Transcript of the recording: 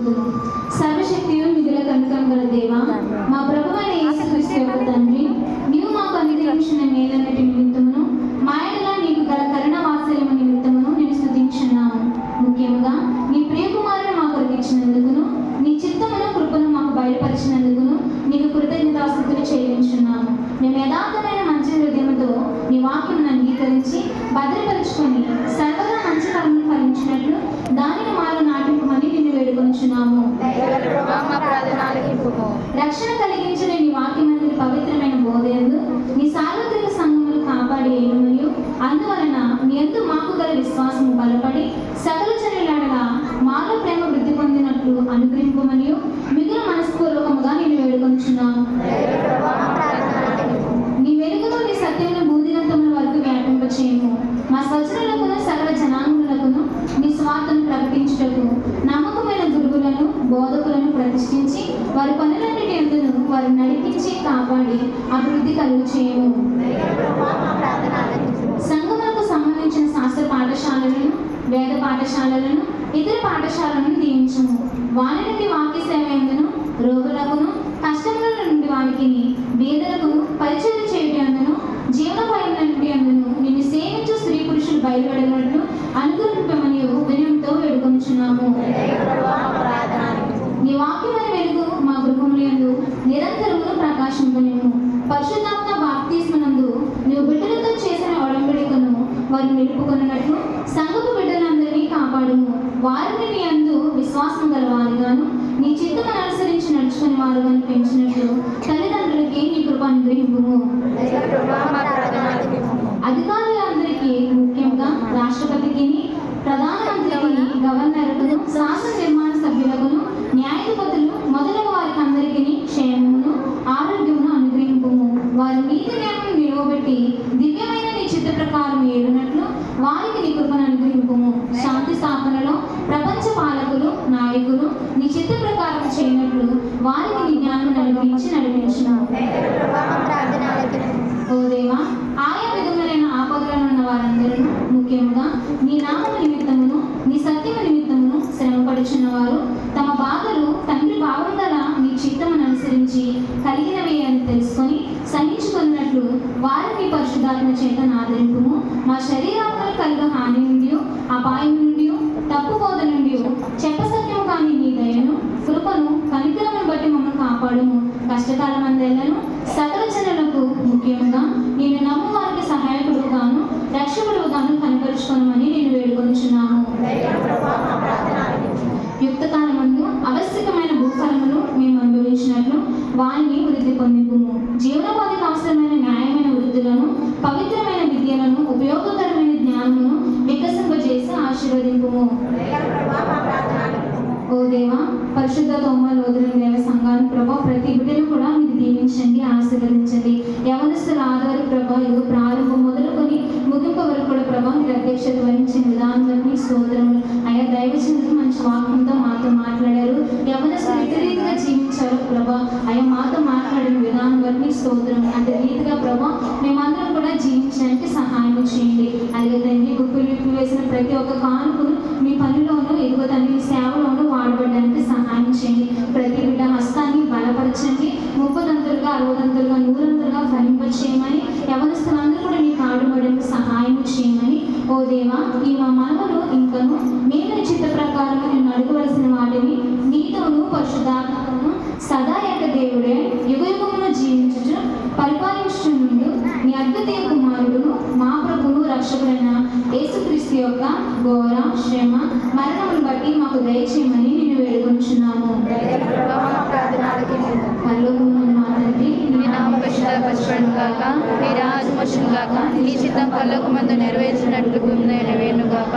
నిలుపుము. సర్వశక్తియు మిగుల కనుకం గల దేవా, మా ప్రభువైన యేసుక్రీస్తు యొక్క తండ్రి, నీవు మాకు అనుగ్రహించిన మేలన్నిటి నిమిత్తమును మా యెడల నీకు గల కరుణ వాత్సల్యము నిమిత్తమును నేను స్తుతించున్నాము. ముఖ్యముగా నీ ప్రియకుమారుని మా కొరకు ఇచ్చినందుకును, నీ చిత్తమును కృపను మాకు బయలుపరిచినందుకును నీకు కృతజ్ఞతాస్తుతులు చెల్లించున్నాము. మేము యథార్థమైన మంచి హృదయముతో నీ వాక్యమును అంగీకరించి భద్రపరుచుకొని సర్వదా మంచి ఫలమును ఫలించినట్లు దానిని మాలో నాటింపమని నిన్ను వేడుకొంచున్నాము. రక్షణ కలిగించిన నీ వాక్యమందు పవిత్రమైన బోధయందు నీ సార్వత్రిక సంఘములు కాపాడి మరియు అందువలన నీ యందు మాకు గల విశ్వాసము బలపడి సకల జనులాడగా మాలో ప్రేమ వృద్ధి పొందినట్లు అనుగ్రహింపమని మిగులు మనస్పూర్వకముగా నేను వేడుకొంచున్నాము. నీ వెలుగును నీ సత్యమును భూదిగంతముల వరకు వ్యాపింపచేయము. మా స్వజనులకును సకల జనాంగులకును నీ స్వార్థను ప్రకటించుటకు నమ్మకమైన గురువులను బోధకులను ప్రతిష్ఠించి వారి పనులన్నిటి యందును వారు నడిపించి కాపాడి అభివృద్ధి కలుగు చేయము. సంఘములకు సంబంధించిన శాస్త్ర పాఠశాలలను, వేద పాఠశాలలను, ఇతర పాఠశాలను దీవించము. వారి నుండి వాక్య సేవ యందును రోగులకును కష్టముల నుండి వారికి వేదనకును పరిచయం చేయటందును జీవనోపాయం నుండి అందును నిన్ను సేవించు స్త్రీ పురుషులు బయలువెడగలట్లు అనుగ్రహింపమని వినయంతో వేడుకొంచున్నాము. నీ వాక్యమైన వెలుగు మా గృహములందు నిరంతరమును ప్రకాశింపనిమ్ము. పరిశుద్ధాత్మ బాప్తిస్మనందు నీవు బిడ్డలతో చేసిన ఒడంబడికను వారు నిలుపుకొనున్నట్లు సంఘపు బిడ్డలందరినీ కాపాడుము. వారిని నీ యందు విశ్వాసం గలవారుగాను నీ చిత్తమును అనుసరించి నడుచుకుని వారుగాను పెంచినట్లు తల్లిదండ్రులకి నీ కృప అనుగ్రహింపుము. అధికారులందరికీ ముఖ్యంగా రాష్ట్రపతికి, ప్రధానమంత్రికి, గవర్నర్కు, శాసన నిర్మాణ సభ్యులకు, న్యాయాధిపతులు మొదలగు వారికి అందరికీ క్షేమమును ఆరోగ్యమును అనుగ్రహింపుము. వారి నీతి న్యాయమును నిలవబెట్టి దివ్యమైన నీ చిత్త ప్రకారం ఏలునట్లు వారికి నీ కృపను అనుగ్రహింపుము. శాంతి స్థాపనలో ప్రపంచ పాలకులు, నాయకులు నీ చిత్త ప్రకారం చేయనట్లు వారికి నీ జ్ఞానం అనుగ్రహించి నడిపించును. ఓ దేవా, ఆయా విధములైన ఆపదలను ఉన్న వారందరూ ముఖ్యంగా నీ నామము నిమిత్తమును నీ సత్యము నిమిత్తమును శ్రమపడుచున్న వారు తమ బాధలు తండ్రి భావం గల నీ చిత్తమును అనుసరించి కలిగినవి అని తెలుసుకొని సహించుకున్నట్లు వారిని పరిశుద్ధాత్మ చేత ఆదరింపుము. మా శరీరాత్మలు కలిగ హాని నుండి, అపాయం నుండి, తప్పుబోధ నుండి చెప్పసత్యము కాని నీ దయను, కృపను, కనికరమును బట్టి మమ్మల్ని కాపాడుము. కష్టకాలం అందెలను సకల జనులకు ముఖ్యంగా నేను నమ్ము వారికి సహాయకుడుగాను రక్షకుడుగాను కనపరుచుకోనమని నేను వేడుకొంచున్నాము. యుక్త కాలమందు ఆవశ్యకమైన భూఫలములు మేము అనుభవించినట్లు వారిని వృద్ధి పొందింపుము. జీవనోపాధికి అవసరమైన న్యాయమైన వృద్ధులను, పవిత్రమైన విద్యలను, ఉపయోగకరమైన జ్ఞానమును వికసింపజేసి ఆశీర్వదింపుము. ఓ దేవా, పరిశుద్ధ తోమలోదన దేవ సంఘాన్ని ప్రభా ప్రతి బిడ్డను కూడా మీరు దీవించండి, ఆశీర్వదించండి. యవనస్తుల ఆధార ప్రభా ఇదిగో ప్రారంభం మొదలుకొని ముగింపు వరకు కూడా ప్రభా మీరు అధ్యక్షత వహించిన విధానాన్ని స్తోత్రములు. అయ్యా దైవజనులు మంచి వాక్యంతో మాతో మాట్లాడారు. యవనస్తులు ఇతర రీతిగా జీవించారు ప్రభా. అయ్యా మాతో మాట్లాడిన విధానం బట్టి స్తోత్రం. అంటే రీతిగా ప్రభా మేమందరం కూడా జీవించడానికి సహాయం చేయండి. అలాగే తండ్రి గుప్పులు విప్పి వేసిన ప్రతి ఒక్క కానుకను మీ పనిలోనూ ఎదుగు తండ్రి సేవలోనూ వాడబడడానికి సహాయం చేయండి. ప్రతి బిడ్డ హస్తాన్ని బలపరచండి. 30దంతులుగా 60దంతులుగా 100దంతులుగా ఫలింపచేయమని యవనస్తులందరూ కూడా మీ కాడుబడడానికి సహాయం చేయమని ఓ దేవా, ఈ మా మనవులు ఇంకను మేము చిత్త ప్రకారం నేను అడగవలసిన వాటిని నీతోనూ పరిశుద్ధాత్మను సదా యొక్క దేవుడే యుగయుగమును జీవించుచు పరిపాలించు నుండి నీ అద్వితీయ కుమారుడును మా ప్రభువును రక్షకుడైన యేసుక్రీస్తు యొక్క ఘోర శ్రమ మరణమును బట్టి మాకు దయచేయమని నిన్ను వేడుకొంచున్నాము. పరలోకమందు మా తండ్రి, నీ నామము పరిశుద్ధపరచబడును గాక, నీ రాజ్యము వచ్చును గాక, నీ చిత్తం పరలోకమందు నెరవేర్చినట్లు భూమి మీద నెరవేరును గాక.